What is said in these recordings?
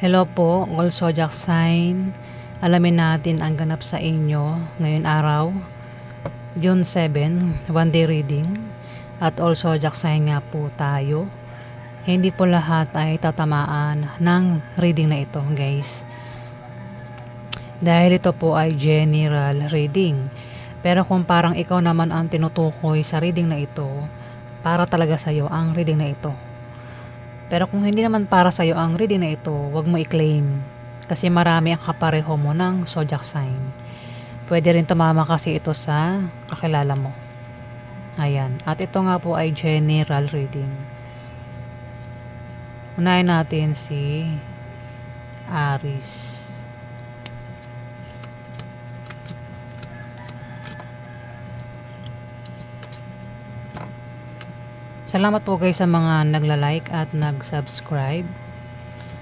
Hello po, all zodiac sign. Alamin natin ang ganap sa inyo ngayon araw, June 7, one day reading. At all zodiac sign nga po tayo. Hindi po lahat ay tatamaan ng reading na ito, guys. Dahil ito po ay general reading. Pero kung parang ikaw naman ang tinutukoy sa reading na ito, para talaga sa iyo ang reading na ito. Pero kung hindi naman para sa iyo ang reading na ito, wag mo i-claim. Kasi marami ang kapareho mo ng zodiac sign. Pwede rin tumama kasi ito sa kakilala mo. Ayan. At ito nga po ay general reading. Unahin natin si Aries. Salamat po guys sa mga nagla-like at nag-subscribe.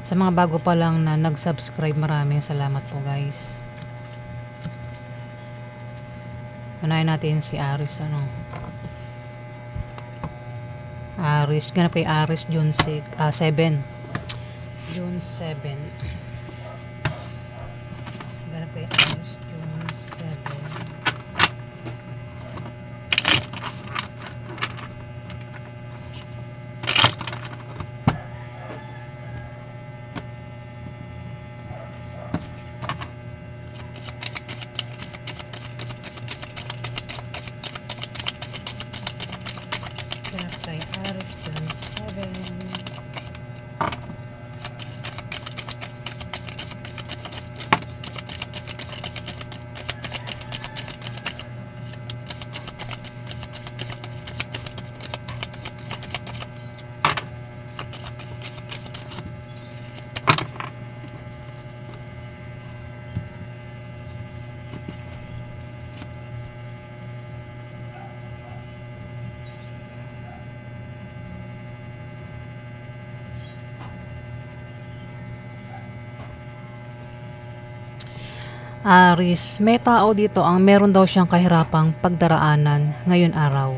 Sa mga bago pa lang na nag-subscribe, maraming salamat po guys. Unahin natin si Aries. Aries, ganap kay Aries June 7. June 7. Ganap kay Aries June 7. Ganap kay Aries June 7. Aries, may tao dito ang meron daw siyang kahirapang pagdaraanan ngayon araw.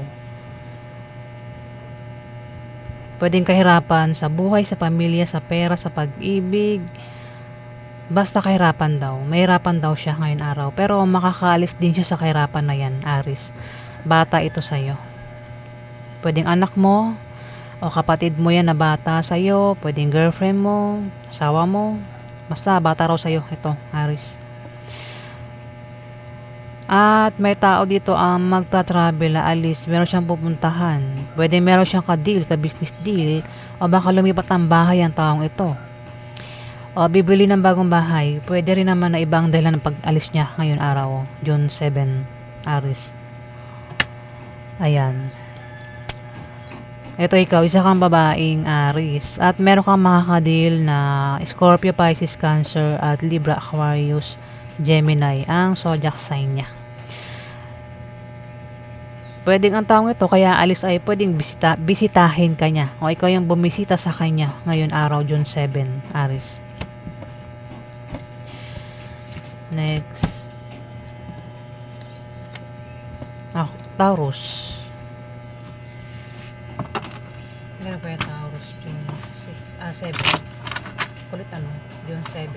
Pwedeng kahirapan sa buhay, sa pamilya, sa pera, sa pag-ibig. Basta kahirapan daw. Mahirapan daw siya ngayon araw. Pero makakaalis din siya sa kahirapan na yan, Aries. Bata ito sa'yo. Pwedeng anak mo o kapatid mo yan na bata sa'yo. Pwedeng girlfriend mo, asawa mo. Basta bata raw sa'yo ito, Aries. At may tao dito ang magta-travel, aalis, meron siyang pupuntahan. Pwede meron siyang ka-deal, ka-business deal, o baka lumipat ng bahay ang taong ito. O bibili ng bagong bahay. Pwede rin naman na ibang dahilan ng pag-alis niya ngayon araw, June 7, Aries. Ayan. Ito ikaw, isa kang babaeng Aries. At meron kang makaka-deal na Scorpio, Pisces, Cancer, at Libra, Aquarius, Gemini ang zodiac sign niya. Pwedeng ang taong ito kaya alis ay pwedeng bisitahin ka niya o ikaw yung bumisita sa kanya ngayon araw June 7, Aries. Next, Taurus. Ano ba yung Taurus? June 7. Kulit June 7.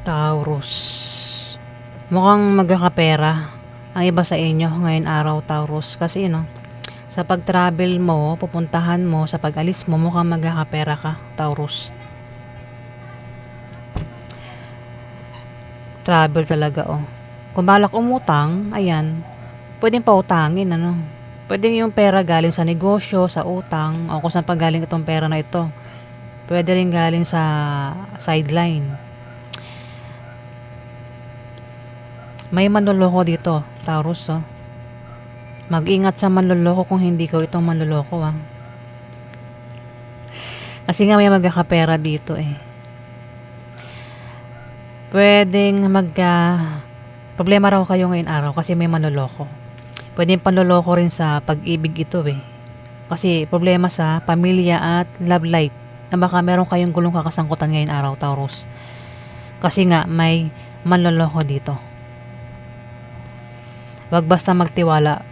Taurus. Mukhang magkakapera ang iba sa inyo ngayon araw, Taurus. Kasi sa pag-travel mo, pupuntahan mo, sa pag-alis mo, mukhang magkakapera ka, Taurus. Travel talaga, Kung balak umutang, ayan, pwedeng pautangin, Pwedeng yung pera galing sa negosyo, sa utang, o kung saan pa galing itong pera na ito. Pwede rin galing sa sideline. May manloloko dito, Taurus, Mag-ingat sa manloloko kung hindi ikaw itong manloloko, ah. Kasi nga may magkakapera dito, eh. Puwedeng problema raw kayo ngayong araw kasi may manloloko. Puwedeng panloloko rin sa pag-ibig ito, eh. Kasi problema sa pamilya at love life na baka meron kayong gulong kakasangkutan ngayong araw, Taurus. Kasi nga may manloloko dito. Huwag basta magtiwala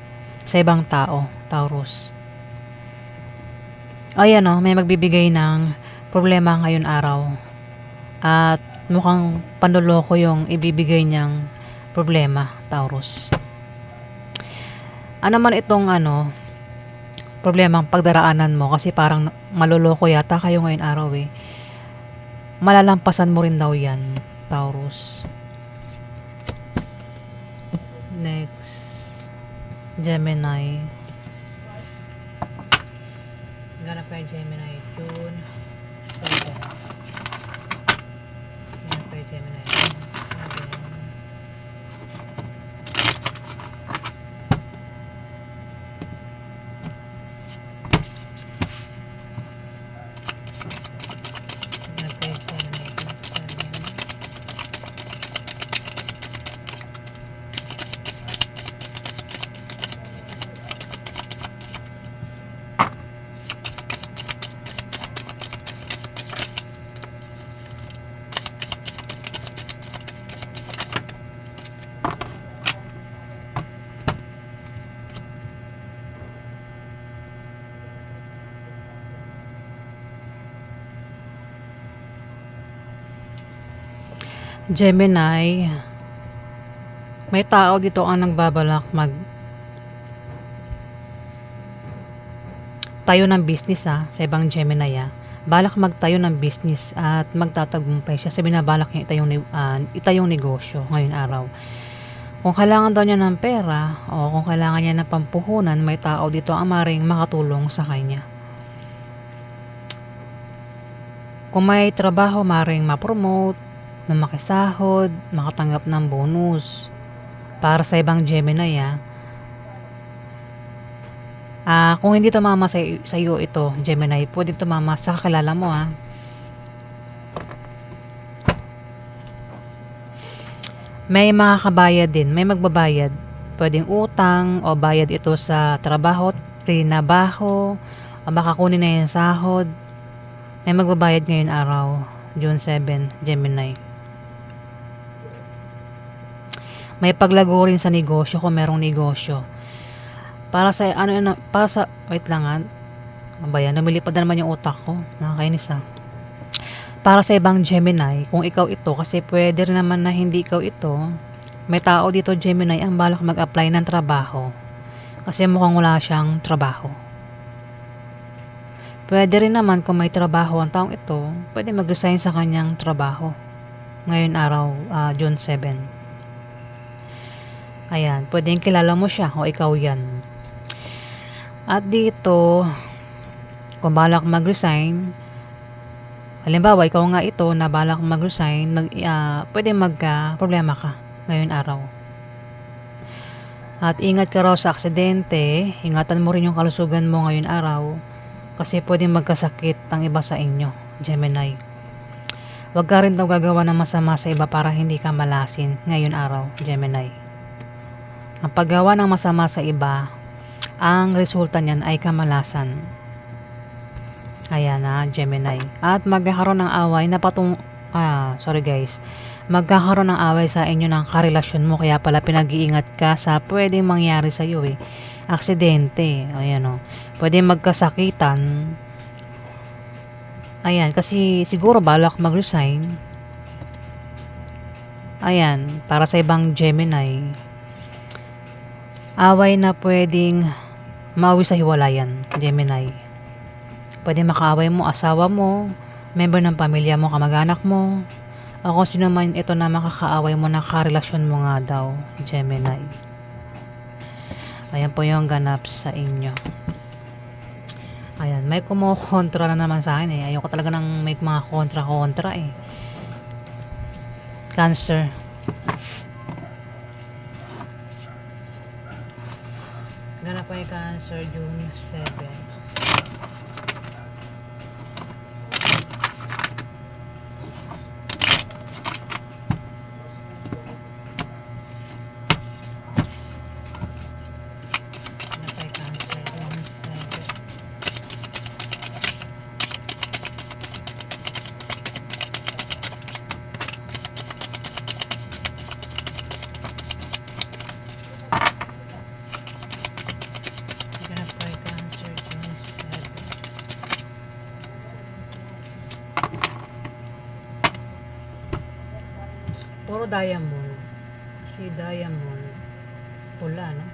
sa ibang tao, Taurus. Ayan, oh, may magbibigay ng problema ngayon araw. At mukhang panloloko yung ibibigay niyang problema, Taurus. Ano man itong problemang pagdaraanan mo kasi parang maloloko yata kayo ngayon araw, eh. Malalampasan mo rin daw yan, Taurus. Next, Gemini. Ganap kayo Gemini, June 7. Ganap kayo Gemini, June 7. Ganap kayo Gemini, June 7. Gemini, may tao dito ang nagbabalak tayo ng business, sa ibang Gemini, balak magtayo ng business at magtatagumpay siya sa binabalak niya itayong negosyo ngayong araw. Kung kailangan daw niya ng pera o kung kailangan niya ng pampuhunan, may tao dito ang maring makatulong sa kanya. Kung may trabaho, maring ma-promote, na makisahod, makatanggap ng bonus. Para sa ibang Gemini, kung hindi tumama sa iyo ito, Gemini, pwede tumama sa kakilala mo, May makakabayad din, may magbabayad. Pwedeng utang o bayad ito sa trinabaho, o baka kunin na yung sahod. May magbabayad ngayon araw, June 7, Gemini. May paglago rin sa negosyo kung merong negosyo. Wait lang, lumilipad na naman yung utak ko. Nakakainis, Para sa ibang Gemini, kung ikaw ito, kasi pwede rin naman na hindi ikaw ito, may tao dito Gemini ang balak mag-apply ng trabaho. Kasi mukhang wala siyang trabaho. Pwede rin naman kung may trabaho ang taong ito, pwede mag-resign sa kanyang trabaho. Ngayon araw, June 7. Ayan, pwedeng kilala mo siya o ikaw yan. At dito, kung balak mag-resign, halimbawa, ikaw nga ito na balak mag-resign, pwede magka-problema ka ngayon araw. At ingat ka raw sa aksidente, ingatan mo rin yung kalusugan mo ngayon araw, kasi pwedeng magkasakit ang iba sa inyo, Gemini. Huwag ka rin daw gagawa ng masama sa iba para hindi ka malasin ngayon araw, Gemini. Ang paggawa ng masama sa iba, ang resulta niyan ay kamalasan. Ayan na, Gemini. At magkakaroon ng away na magkakaroon ng away sa inyo ng karelasyon mo, kaya pala pinag-iingat ka sa pwedeng mangyari sa iyo, aksidente. Ayan, pwedeng magkasakitan. Ayan, kasi siguro balak mag-resign. Ayan, para sa ibang Gemini, away na pwedeng mauwi sa hiwalayan, Gemini. Pwede makaaway mo, asawa mo, member ng pamilya mo, kamag-anak mo, o kung sino man ito na makakaaway mo na karelasyon mo nga daw, Gemini. Ayan po yung ganap sa inyo. Ayan, may kumukontra na naman sa akin, Ayoko talaga ng may mga kontra-kontra, Cancer. Ganap po yung Cancer, June 7. Puro diamond. Si diamond. Pula, no?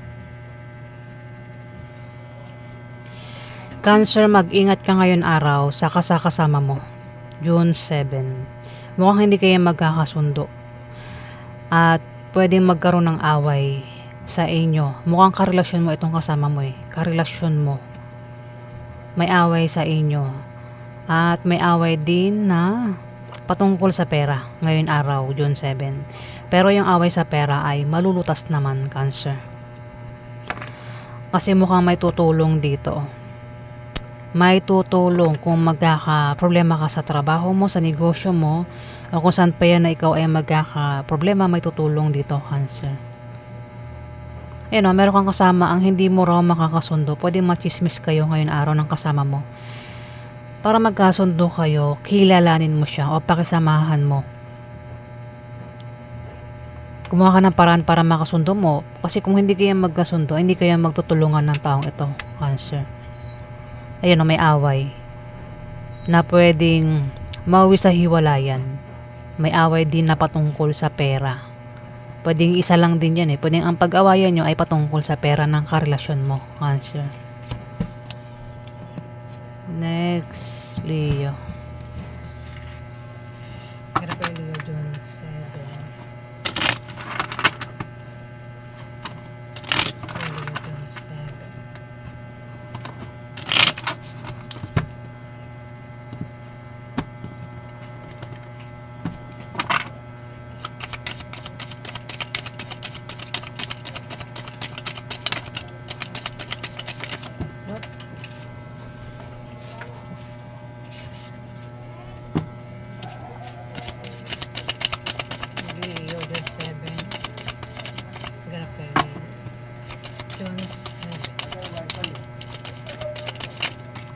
Cancer, mag-ingat ka ngayon araw sa kasama mo. June 7. Mukhang hindi kayo magkakasundo. At pwedeng magkaroon ng away sa inyo. Mukhang karelasyon mo itong kasama mo eh. Karelasyon mo. May away sa inyo. At may away din na patungkol sa pera ngayon araw, June 7. Pero yung away sa pera ay malulutas naman, Cancer. Kasi mukhang may tutulong dito. May tutulong kung magkaka-problema ka sa trabaho mo, sa negosyo mo, o kung saan pa yan na ikaw ay magkaka-problema, may tutulong dito, Cancer. Meron kang kasama ang hindi mo raw makakasundo. Pwede machismis kayo ngayon araw ng kasama mo. Para magkasundo kayo, kilalanin mo siya o pakisamahan mo. Gumawa ka ng paraan para makasundo mo. Kasi kung hindi kayo magkasundo, hindi kayo magtutulungan ng taong ito, Cancer. Ayun, may away. Na pwedeng mauwi sa hiwalayan. May away din na patungkol sa pera. Pwedeng isa lang din yan eh. Pwedeng ang pag-awayan nyo ay patungkol sa pera ng karelasyon mo, Cancer. Next, Leo. Kaya pa Leo, June 7. Leo, June 7. What? Leo, June 7. Ganap kayo, Leo. June 7.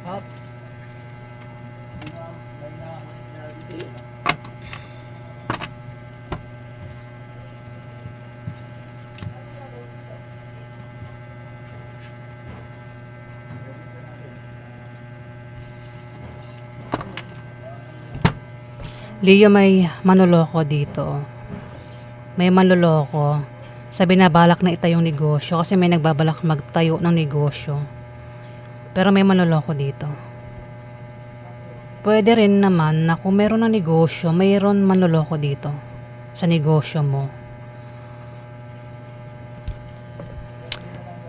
Up. Leo, may manloloko dito. May manloloko sa binabalak na itayong negosyo kasi may nagbabalak magtayo ng negosyo. Pero may manloloko dito. Pwede rin naman na kung meron ng negosyo, mayroon manloloko dito sa negosyo mo.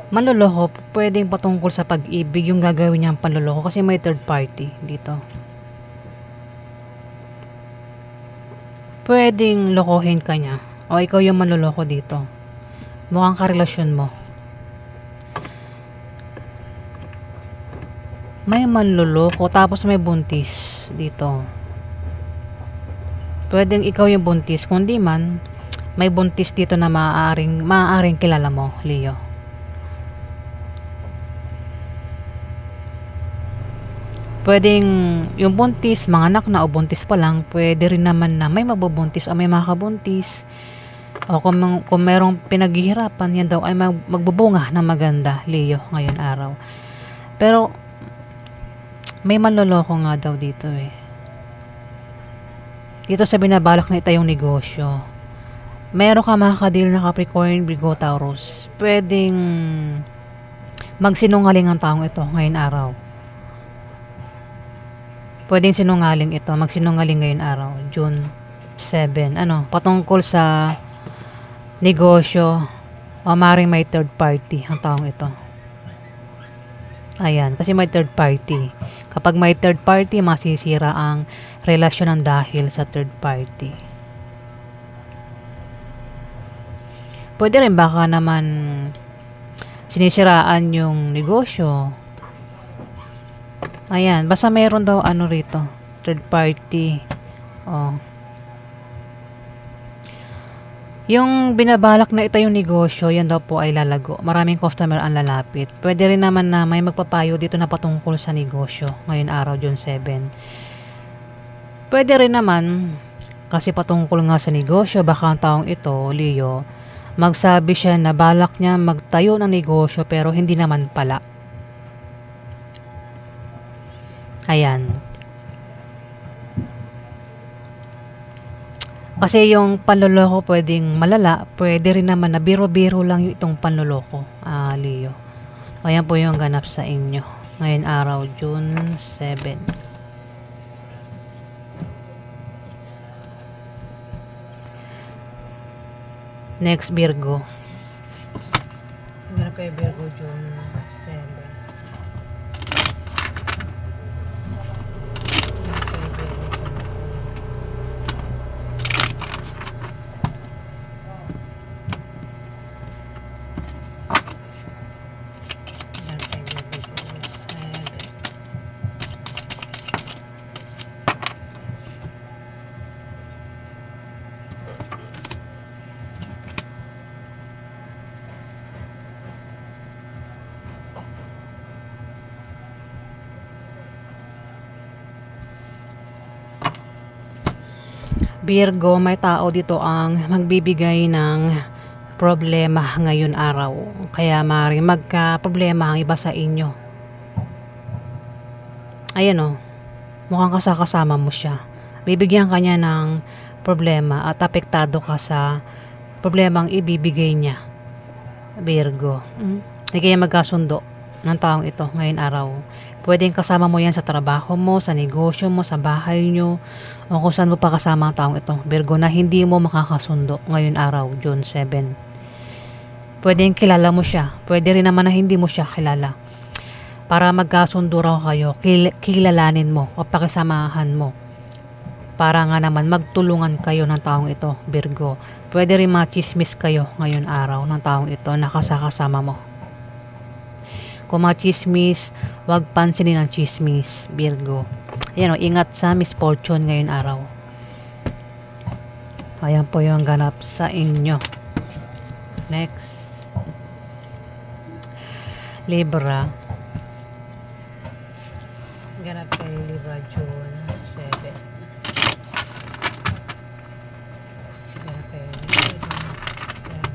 Manloloko, pwedeng patungkol sa pag-ibig yung gagawin niyang panloloko kasi may third party dito. Pwedeng lokohin ka niya o ikaw yung manloloko dito. Mukhang karelasyon mo. May manloloko tapos may buntis dito. Pwedeng ikaw yung buntis. Kung di man, may buntis dito na maaaring kilala mo, Leo. Pwedeng yung buntis, mga anak na o buntis pa lang, pwede rin naman na may mabubuntis o may makabuntis. O kung merong pinaghihirapan, yan daw ay magbubunga na maganda, Leo, ngayon araw. Pero, may manloloko nga daw dito eh. Dito sa binabalak na itayong negosyo. Meron ka makakadil na Capricorn, Virgo, Taurus. Pwedeng magsinungaling ang taong ito ngayon araw. Pwedeng sinungaling ito, magsinungaling ngayon araw, June 7. Patungkol sa negosyo o maaaring may third party ang taong ito. Ayan, kasi may third party. Kapag may third party, masisira ang relasyon ng dahil sa third party. Pwede rin baka naman sinisiraan yung negosyo. Ayan, basta meron daw ano rito, third party. Oh. Yung binabalak na ito yung negosyo, yan daw po ay lalago. Maraming customer ang lalapit. Pwede rin naman na may magpapayo dito na patungkol sa negosyo. Ngayon araw, June 7. Pwede rin naman, kasi patungkol nga sa negosyo, baka ang taong ito, Leo, magsabi siya na balak niya magtayo ng negosyo pero hindi naman pala. Ayan. Kasi yung panloloko pwedeng malala, pwede rin naman na biro-biro lang yung itong panloloko, Leo. Ayan po yung ganap sa inyo. Ngayon araw, June 7. Next, Virgo. Ganap kay Virgo, June 7. Virgo, may tao dito ang magbibigay ng problema ngayon araw. Kaya maaaring magka-problema ang iba sa inyo. Ayan o, mukhang kasama mo siya. Bibigyan ka niya ng problema at apektado ka sa problemang ibibigay niya. Virgo. Hindi kayo magkasundo ng taong ito ngayon araw. Pwedeng kasama mo yan sa trabaho mo, sa negosyo mo, sa bahay nyo, o kung saan mo pa kasama ang taong ito, Virgo, na hindi mo makakasundo ngayon araw, June 7. Pwedeng kilala mo siya, pwede rin naman na hindi mo siya kilala. Para magkasundo raw kayo, kilalanin mo o pakisamahan mo. Para nga naman magtulungan kayo ng taong ito, Virgo. Pwede rin machismis kayo ngayon araw ng taong ito na kasama mo. Kung mga chismis, wag pansinin ang chismis, Virgo. Ayan o, ingat sa misfortune ngayon araw. Ayan po yung ganap sa inyo. Next. Libra. Ganap kay Libra, June 7. Ganap kay Libra, 7.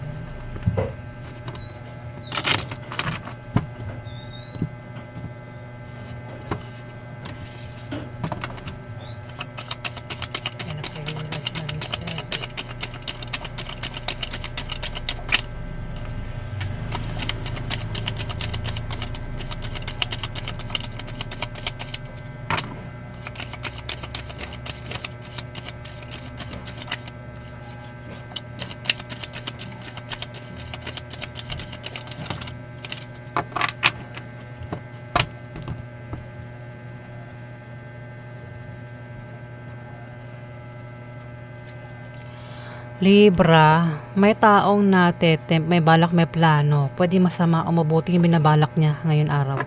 Libra, may taong natetempt, may balak, may plano. Pwede masama o mabuti yung binabalak niya ngayon araw.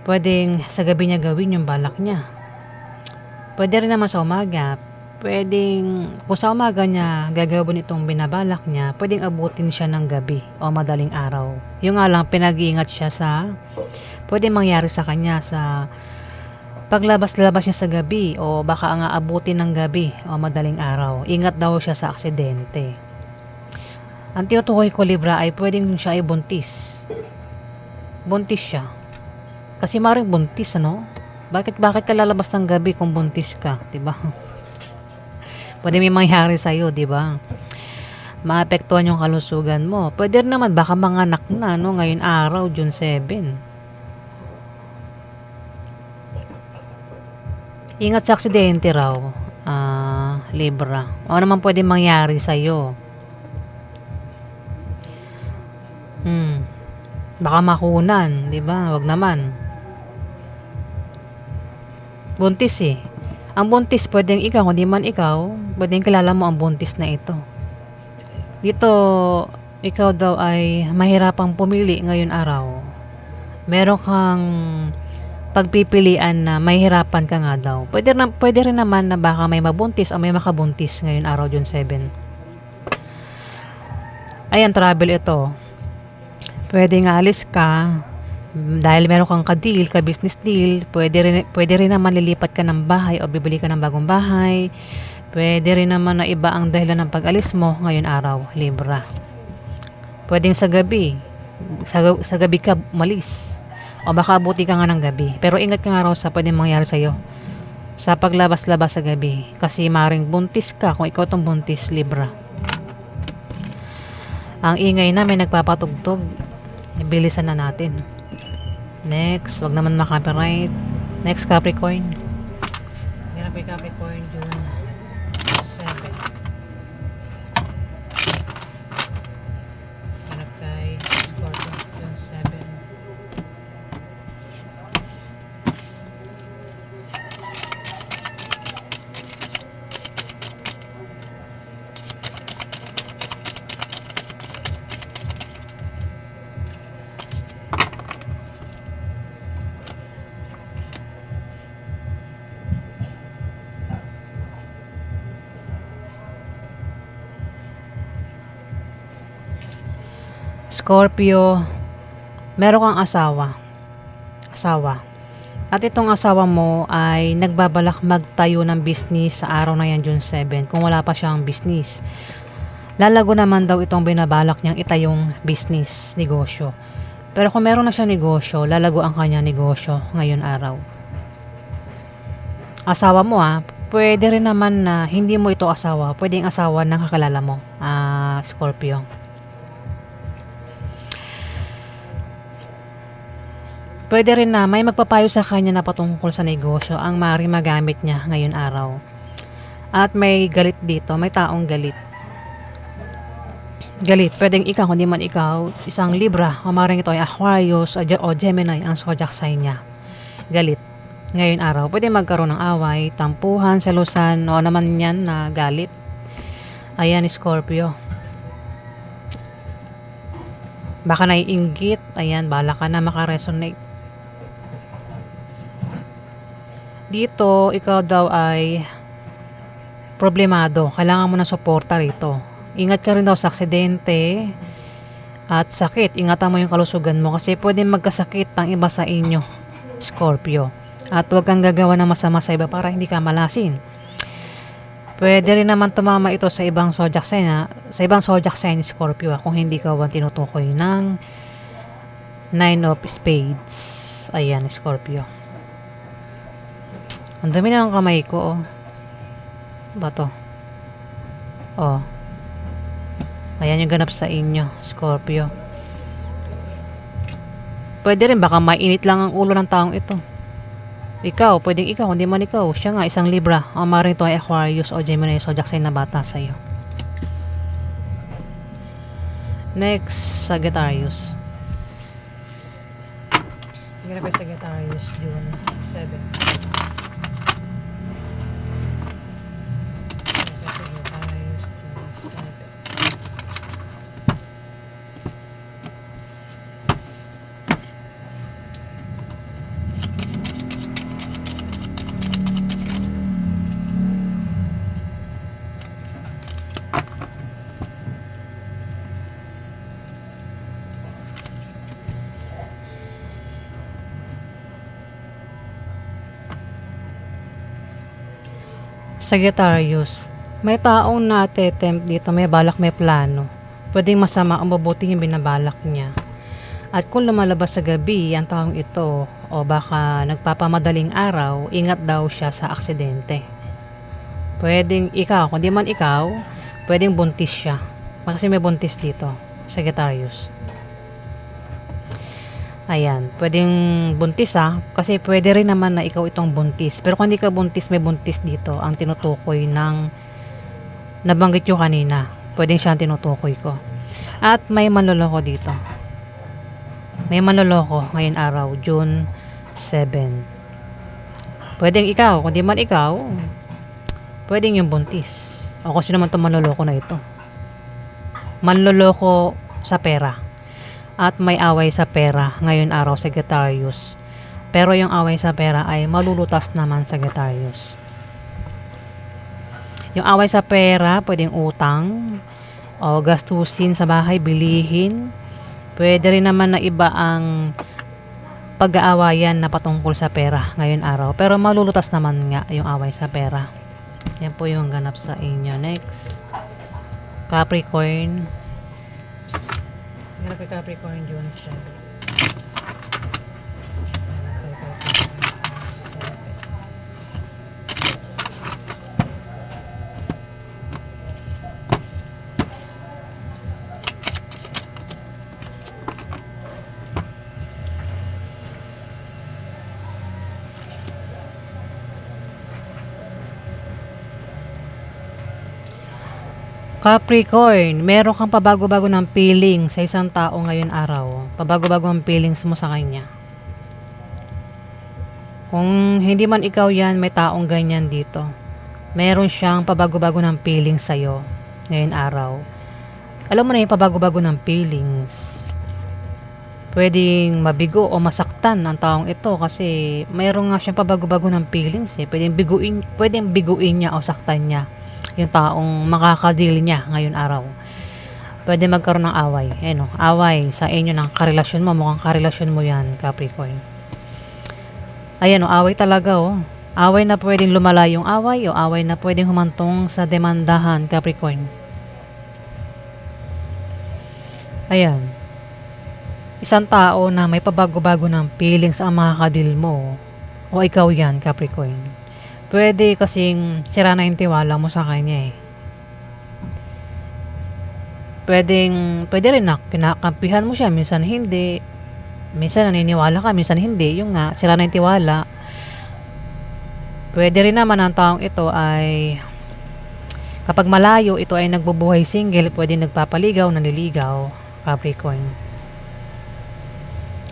Pwedeng sa gabi niya gawin yung balak niya. Pwede rin naman sa umaga. Pwedeng, kung sa umaga niya gagawin itong binabalak niya, pwedeng abutin siya ng gabi o madaling araw. Yung nga lang, pinag-iingat siya sa pwedeng mangyari sa kanya sa paglabas-labas niya sa gabi o baka nga abutin ng gabi o madaling araw. Ingat daw siya sa aksidente. Ang tinutukoy ko, Libra, ay pwedeng siya ay buntis. Buntis siya. Kasi maring buntis, ano? Bakit ka lalabas ng gabi kung buntis ka, 'di ba? Pwede may mangyari sa iyo, 'di ba? Maapektuhan yung kalusugan mo. Pwede rin naman baka manganak na, no, ngayon araw, June 7. Ingat sa aksidente raw, Libra. O naman pwede mangyari sa'yo. Baka makunan, di ba? Wag naman. Buntis eh. Ang buntis, pwedeng ikaw, hindi man ikaw, pwedeng kilala mo ang buntis na ito. Dito, ikaw daw ay mahirapang pumili ngayon araw. Meron kang pagpipilian na mahihirapan ka nga daw. Pwede rin naman na baka may mabuntis o may makabuntis ngayon araw, June 7. Ayan, travel ito. Pwede nga alis ka dahil meron kang ka-deal, ka-business deal. Pwede rin naman lilipat ka ng bahay o bibili ka ng bagong bahay. Pwede rin naman na iba ang dahilan ng pag-alis mo ngayon araw, Libra. Pwedeng sa gabi. Sa gabi ka umalis. O baka abuti ka nga ng gabi. Pero ingat ka nga raw sa pwedeng mangyari sa'yo sa paglabas-labas sa gabi. Kasi maring buntis ka kung ikaw tong buntis, Libra. Ang ingay na may nagpapatugtog. Bilisan na natin. Next, wag naman makapiright. Next, Capricorn. Ganap kay Capricorn, June 7. Ganap kay Scorpio, June 7. Scorpio, meron kang asawa. At itong asawa mo ay nagbabalak magtayo ng business sa araw na yan, June 7. Kung wala pa siyang business. Lalago naman daw itong binabalak niyang itayong business, negosyo. Pero kung meron na siyang negosyo, lalago ang kanya negosyo ngayon araw. Asawa mo pwede rin naman na hindi mo ito asawa. Pwedeng asawa ng kakalala mo, Scorpio. Pwede rin na may magpapayo sa kanya na patungkol sa negosyo ang maaaring magamit niya ngayon araw. At may galit dito, may taong galit. Pwedeng ikaw, kundi man ikaw, isang Libra, o maaaring ito ay Aquarius o Gemini ang zodiac sign niya. Galit. Ngayon araw, pwede magkaroon ng away, tampuhan, selusan, o naman yan na galit. Ayan, Scorpio. Baka naiinggit, ayan, bala ka na makaresonate. Dito, ikaw daw ay problemado. Kailangan mo ng suporta rito. Ingat ka rin daw sa aksidente at sakit. Ingatan mo yung kalusugan mo kasi pwede magkasakit ang iba sa inyo, Scorpio. At huwag kang gagawa ng masama sa iba para hindi ka malasin. Pwede rin naman tumama ito sa ibang zodiac sign, Scorpio, kung hindi ka tinutukoy ng 9 of Spades. Ayan, Scorpio. Ang dami na ng kamay ko, Bato. Ayan yung ganap sa inyo, Scorpio. Pwede rin, baka mainit lang ang ulo ng taong ito. Pwedeng ikaw, hindi man ikaw. Siya nga, isang Libra. O maaaring ito ay Aquarius o Gemini, zodiac sign na bata sa'yo. Next, Sagittarius. Ganap kay Sagittarius, June 7. Sagittarius, may taong na-attempt dito, may balak, may plano. Pwedeng masama o mabuti yung binabalak niya. At kung lumalabas sa gabi ang taong ito o baka nagpapamadaling araw, ingat daw siya sa aksidente. Pwedeng ikaw, kundi man ikaw, pwedeng buntis siya. Kasi may buntis dito, Sagittarius. Ayan, pwedeng buntis kasi pwede rin naman na ikaw itong buntis. Pero kung hindi ka buntis, may buntis dito ang tinutukoy ng nabanggit yung kanina. Pwedeng siya ang tinutukoy ko. At may manloloko dito. May manloloko ngayon araw, June 7. Pwedeng ikaw, kung di man ikaw, pwedeng yung buntis. O kung sino man itong manloloko na ito. Manloloko sa pera. At may away sa pera ngayon araw, Sagittarius. Pero yung away sa pera ay malulutas naman, Sagittarius. Yung away sa pera, pwedeng utang o gastusin sa bahay, bilihin. Pwede rin naman na iba ang pag-aawayan na patungkol sa pera ngayon araw. Pero malulutas naman nga yung away sa pera. Yan po yung ganap sa inyo. Next, Capricorn. Ganap kay Capricorn, June 7. Capricorn, meron kang pabago-bago ng feeling sa isang tao ngayon araw. Pabago-bago ang feelings mo sa kanya. Kung hindi man ikaw yan, may taong ganyan dito. Meron siyang pabago-bago ng feelings sa'yo ngayon araw. Alam mo na yung pabago-bago ng feelings. Pwedeng mabigo o masaktan ang taong ito kasi mayroon nga siyang pabago-bago ng feelings eh. Pwedeng biguin niya o saktan niya yung taong makakadil niya ngayon araw. Pwede magkaroon ng away. Away sa inyo ng karelasyon mo. Mukhang karelasyon mo yan, Capricorn. Ayan away talaga Away na pwedeng lumala yung away o away na pwedeng humantong sa demandahan, Capricorn. Ayan. Isang tao na may pabago-bago ng feelings ang makakadil mo o ikaw yan, Capricorn. Pwede kasing sira na yung tiwala mo sa kanya eh. Pwede rin na kinakampihan mo siya, minsan hindi. Minsan naniniwala ka, minsan hindi. Yung nga, sira na yung tiwala. Pwede rin naman ang taong ito ay kapag malayo, ito ay nagbubuhay single, pwede nagpapaligaw, nanliligaw, Capricorn.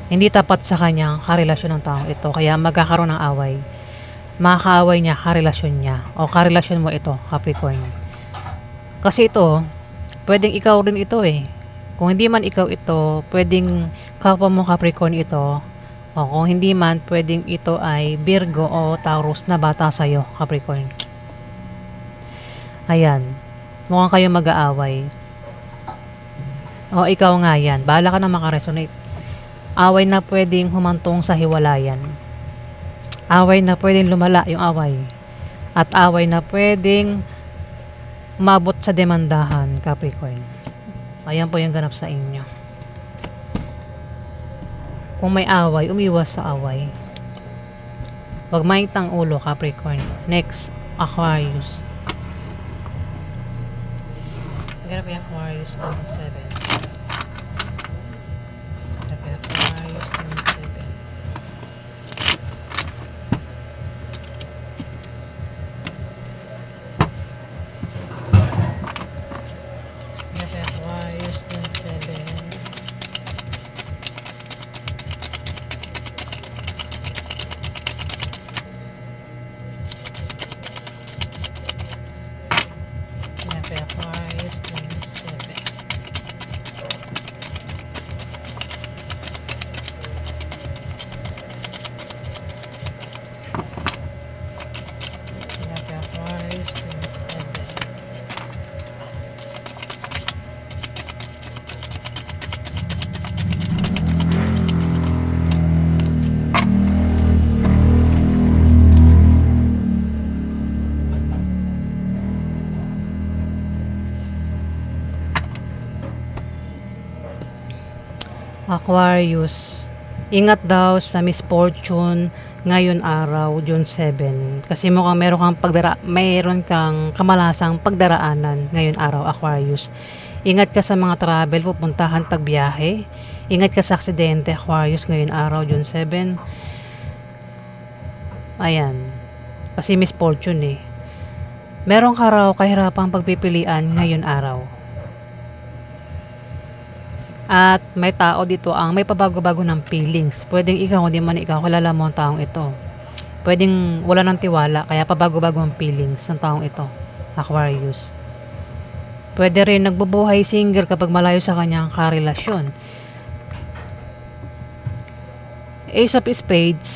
Hindi tapat sa kanyang karelasyon ng taong ito, kaya magkakaroon ng away. Makakaaway niya, karelasyon niya o karelasyon mo ito, Capricorn. Kasi ito, pwedeng ikaw rin ito eh. Kung hindi man ikaw ito, pwedeng kapwa mo, Capricorn, ito. O kung hindi man, pwedeng ito ay Virgo o Taurus na bata sa'yo, Capricorn. Ayan, mukhang kayo mag-aaway. O ikaw nga yan, bahala ka na makaresonate. Away na pwedeng humantong sa hiwalayan. Away na pwedeng lumala yung away. At away na pwedeng umabot sa demandahan, Capricorn. Ayan po yung ganap sa inyo. Kung may away, umiwas sa away. Huwag maitang ulo, Capricorn. Next, Aquarius. Ganap yung Aquarius, 7. Aquarius, ingat daw sa misfortune ngayon araw, June 7. Kasi mukhang mayroon kang kamalasang pagdaraanan ngayon araw, Aquarius. Ingat ka sa mga travel, pupuntahan, pagbiyahe. Ingat ka sa aksidente, Aquarius, ngayon araw, June 7. Ayan. Kasi misfortune eh. Meron ka raw kahirapang pagpipilian ngayon araw. At may tao dito ang may pabago-bago ng feelings. Pwedeng ikaw, hindi man ikaw, kilala mo ang taong ito. Pwedeng wala ng tiwala, kaya pabago-bago ang feelings ng taong ito, Aquarius. Pwede rin nagbubuhay single kapag malayo sa kanyang karelasyon. Ace of Spades,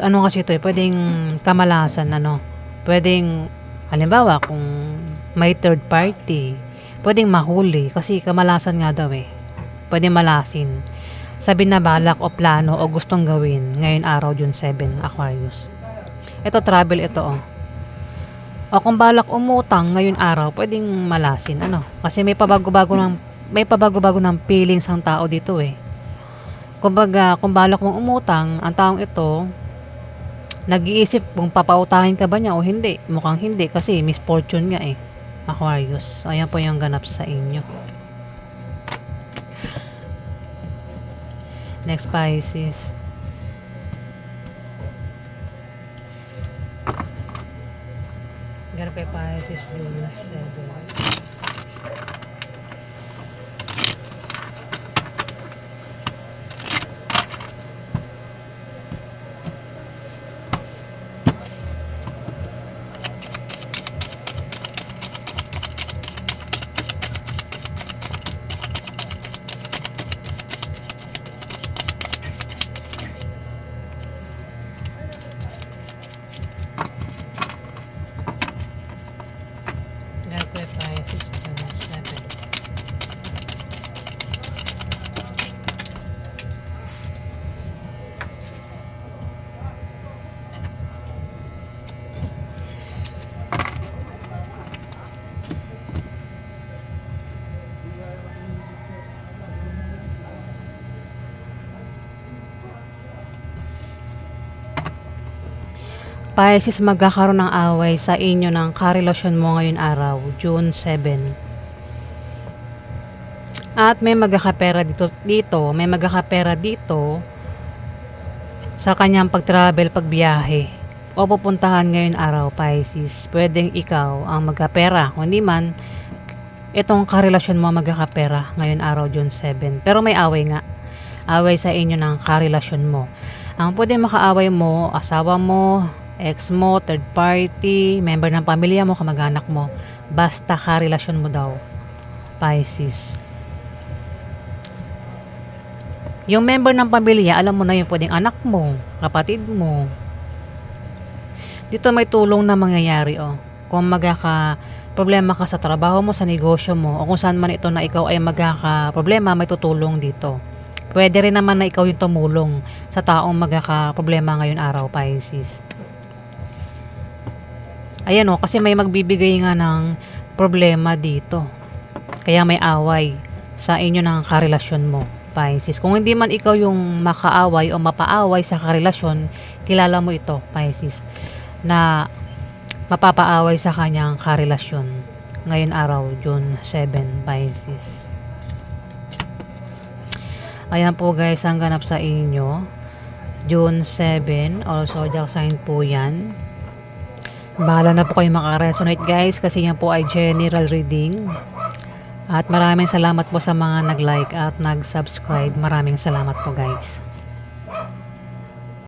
ano kasi ito pwedeng kamalasan, pwedeng, halimbawa, kung may third party, pwedeng mahuli, kasi kamalasan nga daw pwedeng malasin. Sabi na balak o plano o gustong gawin ngayon araw June 7, Aquarius. Ito travel ito O kung balak umutang ngayon araw, pwedeng malasin, kasi may pabago-bago ng feelings ang tao dito Kumbaga, kung balak mong umutang, ang taong ito, nag-iisip kung papautahin ka ba niya o hindi. Mukhang hindi kasi misfortune nga Aquarius. Ayan po yung ganap sa inyo. Next, Pisces. Ganap kay Pisces, June 7. Pisces, magkakaroon ng away sa inyo ng karelasyon mo ngayon araw, June 7. At may magkakapera dito sa kanyang pag-travel, pagbiyahe o pupuntahan ngayon araw, Pisces. Pwedeng ikaw ang magkapera, kung hindi man itong karelasyon mo magkakapera ngayon araw, June 7. Pero may away nga. Away sa inyo ng karelasyon mo. Ang pwedeng makaaway mo, asawa mo, ex mo, third party, member ng pamilya mo, kamag-anak mo. Basta karelasyon mo daw, Pisces. Yung member ng pamilya, alam mo na yung pwedeng anak mo, kapatid mo. Dito may tulong na mangyayari Kung problema ka sa trabaho mo, sa negosyo mo, o kung saan man ito na ikaw ay problema, may tutulong dito. Pwede rin naman na ikaw yung tumulong sa taong problema ngayon araw, Pisces. Ayan kasi may magbibigay nga ng problema dito. Kaya may away sa inyo ng karelasyon mo, Pisces. Kung hindi man ikaw yung makaaway o mapaaway sa karelasyon, kilala mo ito, Pisces, na mapapaaway sa kanyang karelasyon ngayon araw, June 7, Pisces. Ayan po guys, ang ganap sa inyo, June 7, also zodiac sign po yan. Bahala na po kayo makaresonate guys, kasi yan po ay general reading. At maraming salamat po sa mga nag-like at nag-subscribe. Maraming salamat po guys.